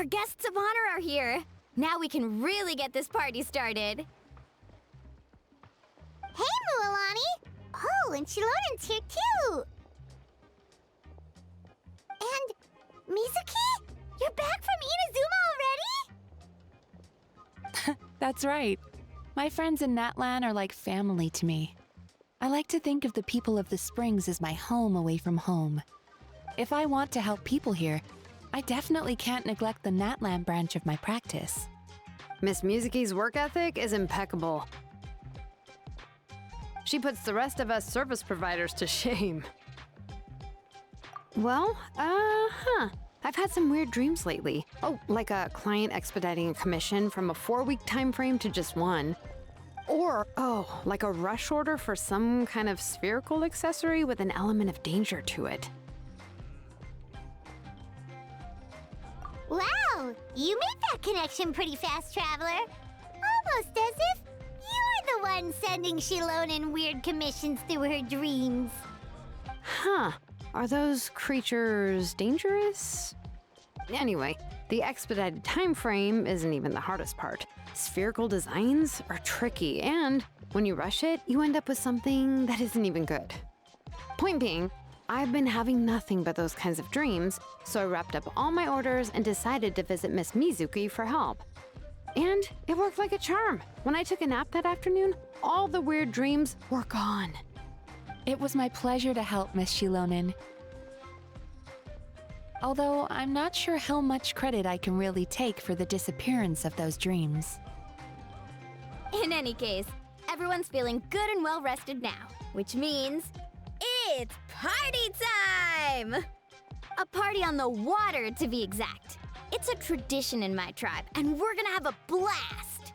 Our guests of honor are here! Now we can really get this party started! Hey, Mualani! Oh, and Xilonen's here too! And Mizuki? You're back from Inazuma already? That's right. My friends in Natlan are like family to me. I like to think of the people of the Springs as my home away from home. If I want to help people here, I definitely can't neglect the Natlan branch of my practice. Miss Mizuki's work ethic is impeccable. She puts the rest of us service providers to shame. Well, I've had some weird dreams lately. Oh, like a client expediting a commission from a 4-week time frame to just 1. Or, like a rush order for some kind of spherical accessory with an element of danger to it. Wow, you made that connection pretty fast, Traveler. Almost as if you're the one sending Xilonen weird commissions through her dreams. Huh. Are those creatures dangerous? Anyway, the expedited time frame isn't even the hardest part. Spherical designs are tricky, and when you rush it, you end up with something that isn't even good. Point being, I've been having nothing but those kinds of dreams, so I wrapped up all my orders and decided to visit Miss Mizuki for help. And it worked like a charm. When I took a nap that afternoon, all the weird dreams were gone. It was my pleasure to help, Miss Xilonen. Although I'm not sure how much credit I can really take for the disappearance of those dreams. In any case, everyone's feeling good and well rested now, which means it's party time! A party on the water, to be exact. It's a tradition in my tribe, and we're gonna have a blast!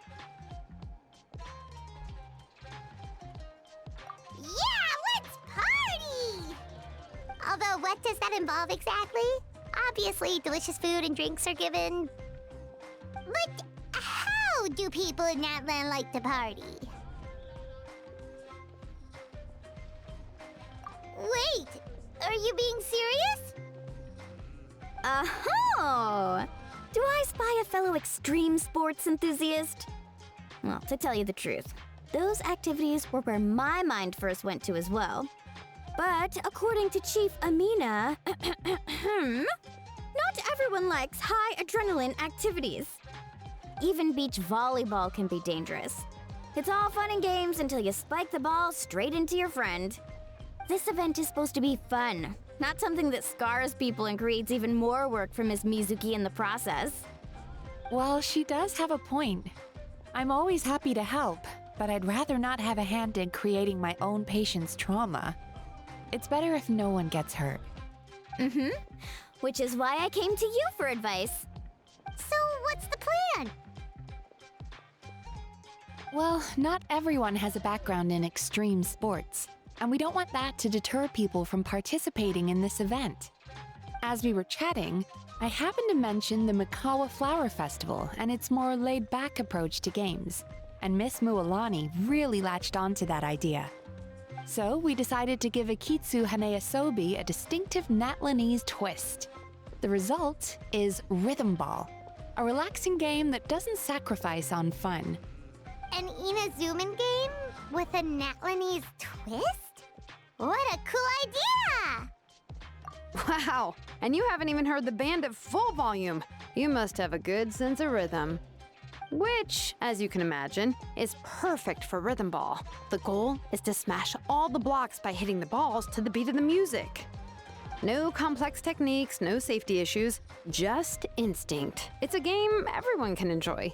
Yeah, let's party! Although, what does that involve exactly? Obviously, delicious food and drinks are given. But how do people in Natlan like to party? Wait, are you being serious? Oh! Do I spy a fellow extreme sports enthusiast? Well, to tell you the truth, those activities were where my mind first went to as well. But according to Chief Amina, not everyone likes high adrenaline activities. Even beach volleyball can be dangerous. It's all fun and games until you spike the ball straight into your friend. This event is supposed to be fun, not something that scars people and creates even more work for Miss Mizuki in the process. Well, she does have a point. I'm always happy to help, but I'd rather not have a hand in creating my own patient's trauma. It's better if no one gets hurt. Which is why I came to you for advice. So, what's the plan? Well, not everyone has a background in extreme sports, and we don't want that to deter people from participating in this event. As we were chatting, I happened to mention the Mikawa Flower Festival and its more laid-back approach to games, and Miss Mualani really latched onto that idea. So we decided to give Akitsu Haneasobi a distinctive Natlanese twist. The result is Rhythm Ball, a relaxing game that doesn't sacrifice on fun. An Inazuman game with a Natlanese twist? What a cool idea! Wow, and you haven't even heard the band at full volume. You must have a good sense of rhythm. Which, as you can imagine, is perfect for Rhythm Ball. The goal is to smash all the blocks by hitting the balls to the beat of the music. No complex techniques, no safety issues, just instinct. It's a game everyone can enjoy.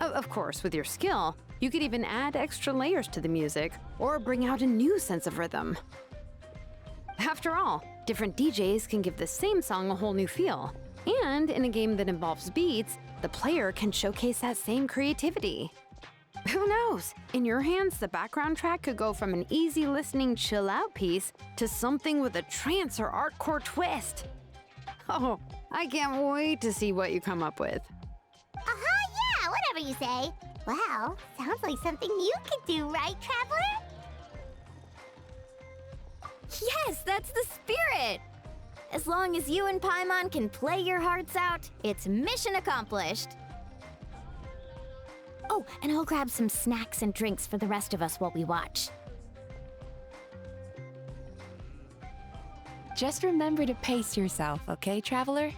Of course, with your skill, you could even add extra layers to the music or bring out a new sense of rhythm. After all, different DJs can give the same song a whole new feel. And in a game that involves beats, the player can showcase that same creativity. Who knows? In your hands, the background track could go from an easy listening chill out piece to something with a trance or artcore twist. Oh, I can't wait to see what you come up with. Yeah, whatever you say. Wow, sounds like something you could do, right, Traveler? Yes, that's the spirit! As long as you and Paimon can play your hearts out, it's mission accomplished. Oh, and I'll grab some snacks and drinks for the rest of us while we watch. Just remember to pace yourself, okay, Traveler?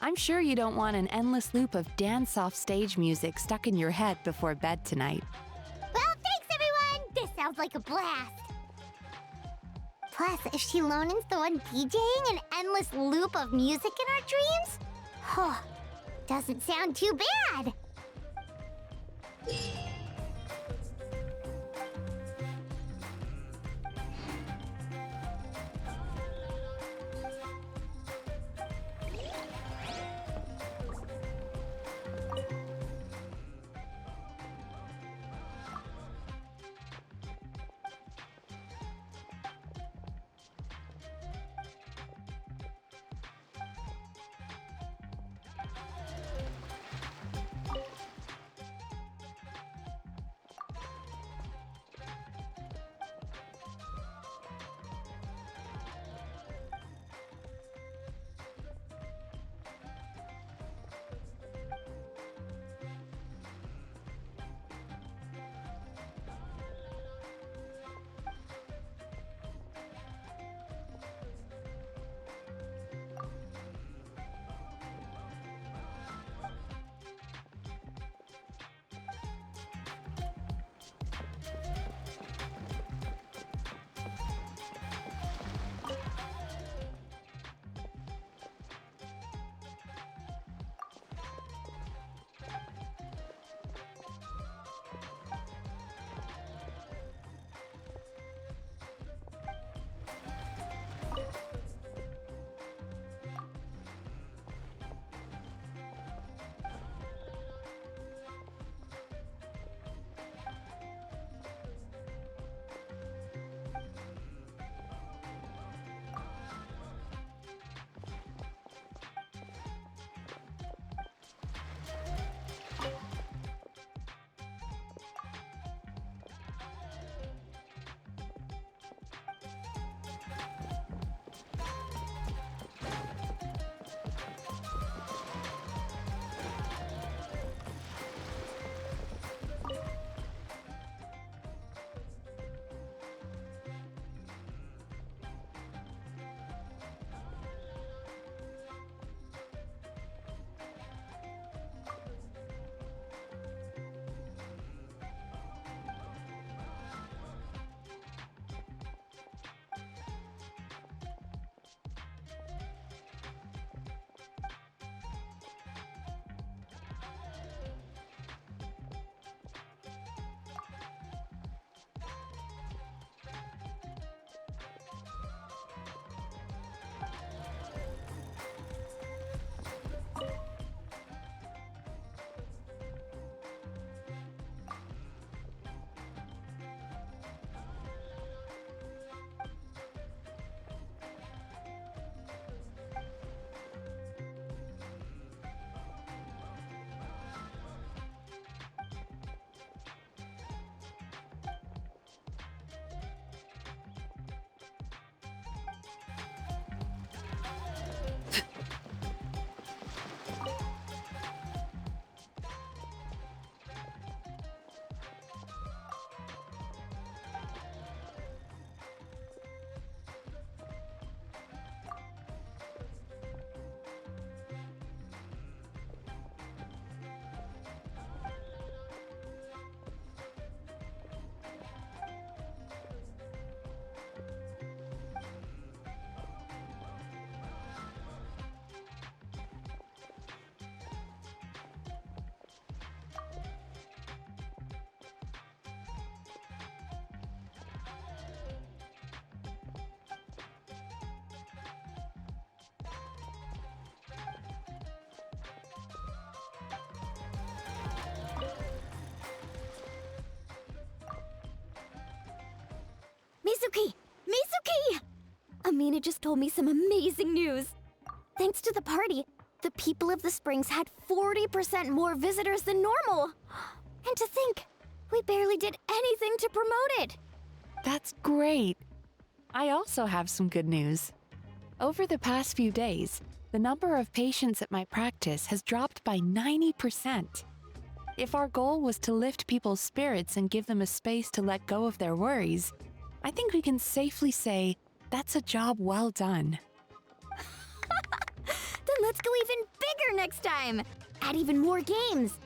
I'm sure you don't want an endless loop of dance-off stage music stuck in your head before bed tonight. Well, thanks, everyone! This sounds like a blast. Plus, if Xilonen's the one DJing an endless loop of music in our dreams, doesn't sound too bad. Mizuki! Mizuki! Amina just told me some amazing news. Thanks to the party, the people of the Springs had 40% more visitors than normal. And to think, we barely did anything to promote it. That's great. I also have some good news. Over the past few days, the number of patients at my practice has dropped by 90%. If our goal was to lift people's spirits and give them a space to let go of their worries, I think we can safely say that's a job well done. Then let's go even bigger next time! Add even more games!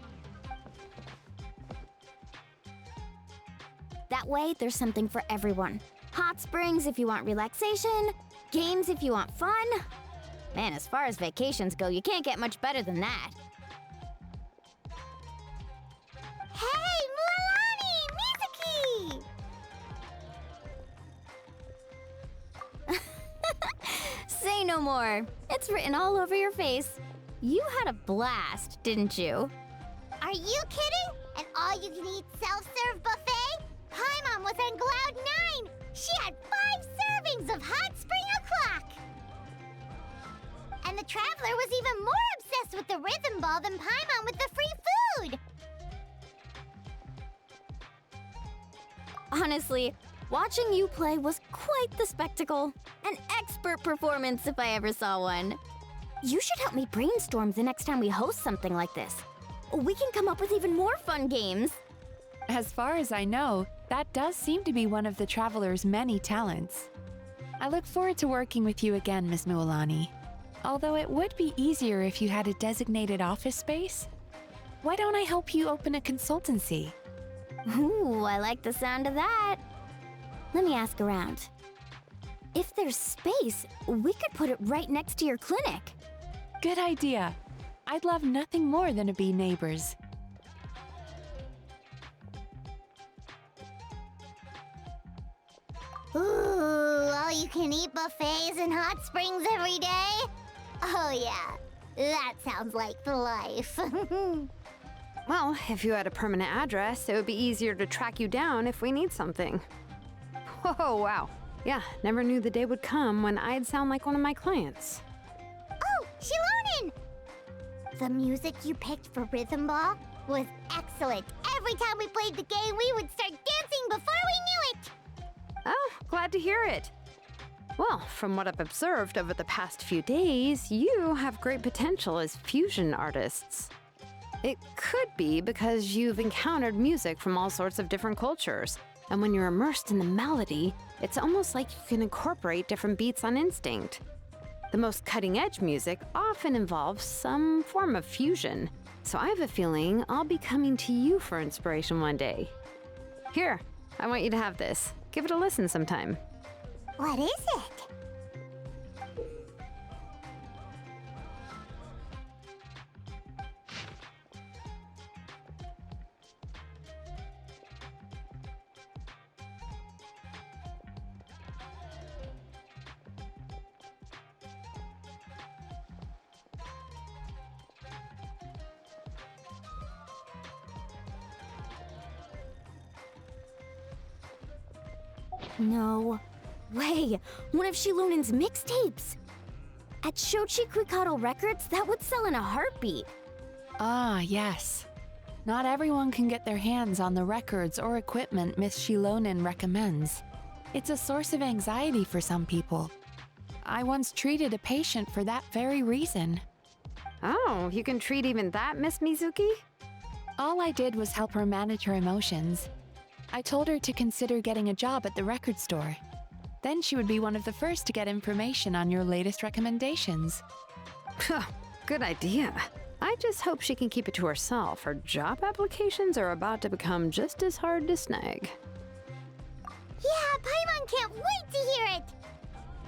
That way, there's something for everyone. Hot springs if you want relaxation, games if you want fun. Man, as far as vacations go, you can't get much better than that. Hey, Mualani! Mizuki! Say no more. It's written all over your face. You had a blast, didn't you? Are you kidding? An all-you-can-eat self-serve buffet? Paimon was on cloud 9! She had 5 servings of hot spring o'clock! And the Traveler was even more obsessed with the rhythm ball than Paimon with the free food! Honestly, watching you play was quite the spectacle. An expert performance if I ever saw one. You should help me brainstorm the next time we host something like this. We can come up with even more fun games. As far as I know, that does seem to be one of the Traveler's many talents. I look forward to working with you again, Ms. Mualani. Although it would be easier if you had a designated office space. Why don't I help you open a consultancy? Ooh, I like the sound of that. Let me ask around. If there's space, we could put it right next to your clinic. Good idea. I'd love nothing more than to be neighbors. Ooh, all-you-can-eat buffets and hot springs every day? Oh yeah, that sounds like the life. Well, if you had a permanent address, it would be easier to track you down if we need something. Whoa, wow. Yeah, never knew the day would come when I'd sound like one of my clients. Oh, Xilonen! The music you picked for Rhythm Ball was excellent. Every time we played the game, we would start dancing before we knew it! Oh, glad to hear it. Well, from what I've observed over the past few days, you have great potential as fusion artists. It could be because you've encountered music from all sorts of different cultures, and when you're immersed in the melody, it's almost like you can incorporate different beats on instinct. The most cutting-edge music often involves some form of fusion, so I have a feeling I'll be coming to you for inspiration one day. Here, I want you to have this. Give it a listen sometime. What is it? No way! One of Xilonen's mixtapes! At Shochi Krikado Records, that would sell in a heartbeat. Ah, yes. Not everyone can get their hands on the records or equipment Miss Xilonen recommends. It's a source of anxiety for some people. I once treated a patient for that very reason. Oh, you can treat even that, Miss Mizuki? All I did was help her manage her emotions. I told her to consider getting a job at the record store. Then she would be one of the first to get information on your latest recommendations. Good idea. I just hope she can keep it to herself. Her job applications are about to become just as hard to snag. Yeah, Paimon can't wait to hear it!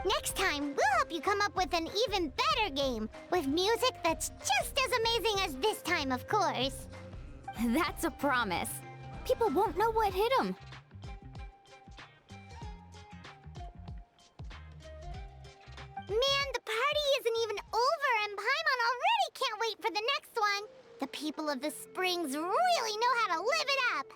Next time, we'll help you come up with an even better game, with music that's just as amazing as this time, of course. That's a promise. People won't know what hit them. Man, the party isn't even over, and Paimon already can't wait for the next one. The people of the Springs really know how to live it up.